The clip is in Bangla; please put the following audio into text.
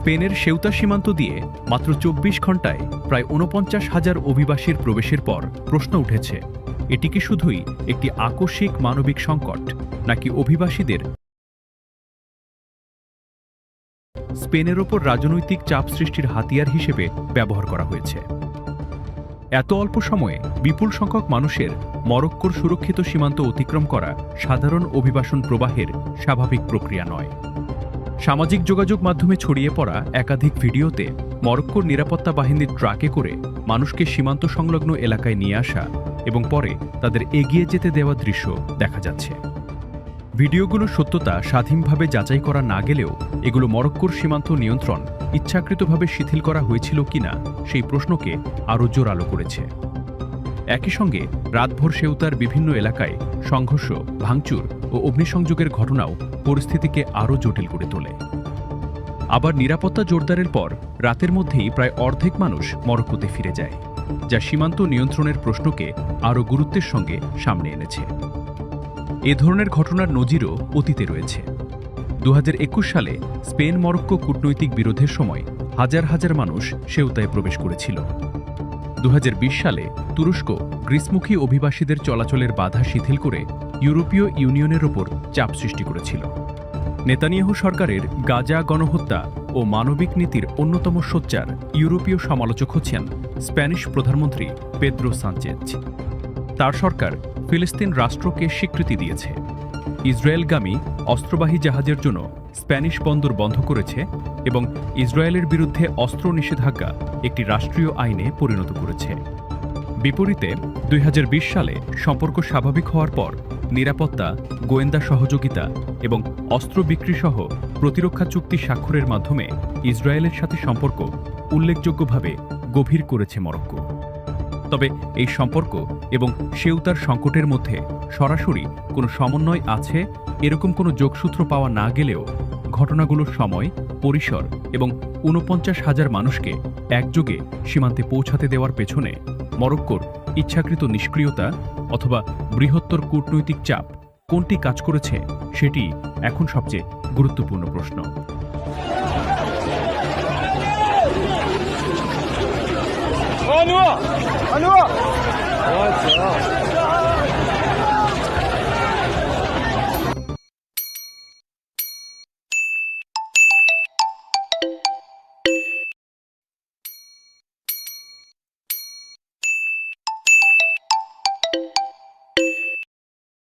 স্পেনের সেউতা সীমান্ত দিয়ে মাত্র ২৪ ঘণ্টায় প্রায় ৪৯,০০০ অভিবাসীর প্রবেশের পর প্রশ্ন উঠেছে, এটি কি শুধুই একটি আকস্মিক মানবিক সংকট, নাকি অভিবাসীদের স্পেনের ওপর রাজনৈতিক চাপ সৃষ্টির হাতিয়ার হিসেবে ব্যবহার করা হয়েছে? এত অল্প সময়ে বিপুল সংখ্যক মানুষের মরক্কোর সুরক্ষিত সীমান্ত অতিক্রম করা সাধারণ অভিবাসন প্রবাহের স্বাভাবিক প্রক্রিয়া নয়। সামাজিক যোগাযোগ মাধ্যমে ছড়িয়ে পড়া একাধিক ভিডিওতে মরক্কোর নিরাপত্তা বাহিনীর ট্রাকে করে মানুষকে সীমান্ত সংলগ্ন এলাকায় নিয়ে আসা এবং পরে তাদের এগিয়ে যেতে দেওয়া দৃশ্য দেখা যাচ্ছে। ভিডিওগুলোর সত্যতা স্বাধীনভাবে যাচাই করা না গেলেও এগুলো মরক্কোর সীমান্ত নিয়ন্ত্রণ ইচ্ছাকৃতভাবে শিথিল করা হয়েছিল কিনা সেই প্রশ্নকে আরও জোরালো করেছে। একই সঙ্গে রাতভর সেউতার বিভিন্ন এলাকায় সংঘর্ষ, ভাঙচুর ও অগ্নিসংযোগের ঘটনাও পরিস্থিতিকে আরও জটিল করে তোলে। আবার নিরাপত্তা জোরদারের পর রাতের মধ্যেই প্রায় অর্ধেক মানুষ মরক্কোতে ফিরে যায়, যা সীমান্ত নিয়ন্ত্রণের প্রশ্নকে আরও গুরুত্বের সঙ্গে সামনে এনেছে। এ ধরনের ঘটনার নজিরও অতীতে রয়েছে। ২০২১ সালে স্পেন মরক্কো কূটনৈতিক বিরোধের সময় হাজার হাজার মানুষ সেউতায় প্রবেশ করেছিল। ২০২০ সালে তুরস্ক গ্রীসমুখী অভিবাসীদের চলাচলের বাধা শিথিল করে ইউরোপীয় ইউনিয়নের ওপর চাপ সৃষ্টি করেছিল। নেতানিয়াহু সরকারের গাজা গণহত্যা ও মানবিক নীতির অন্যতম সোচ্চার ইউরোপীয় সমালোচক হচ্ছেন স্প্যানিশ প্রধানমন্ত্রী পেদ্রো সানচেজ। তার সরকার ফিলিস্তিন রাষ্ট্রকে স্বীকৃতি দিয়েছে, ইসরায়েলগামী অস্ত্রবাহী জাহাজের জন্য স্প্যানিশ বন্দর বন্ধ করেছে এবং ইসরায়েলের বিরুদ্ধে অস্ত্র নিষেধাজ্ঞা একটি রাষ্ট্রীয় আইনে পরিণত করেছে। বিপরীতে ২০২০ সালে সম্পর্ক স্বাভাবিক হওয়ার পর নিরাপত্তা, গোয়েন্দা সহযোগিতা এবং অস্ত্র বিক্রিসহ প্রতিরক্ষা চুক্তি স্বাক্ষরের মাধ্যমে ইসরায়েলের সাথে সম্পর্ক উল্লেখযোগ্যভাবে গভীর করেছে মরক্কো। তবে এই সম্পর্ক এবং সেউতার সংকটের মধ্যে সরাসরি কোনো সমন্বয় আছে এরকম কোনো যোগসূত্র পাওয়া না গেলেও ঘটনাগুলোর সময়, পরিসর এবং ৪৯,০০০ মানুষকে একযোগে সীমান্তে পৌঁছাতে দেওয়ার পেছনে মরক্কোর ইচ্ছাকৃত নিষ্ক্রিয়তা অথবা বৃহত্তর কূটনৈতিক চাপ কোনটি কাজ করেছে সেটি এখন সবচেয়ে গুরুত্বপূর্ণ প্রশ্ন। À nous!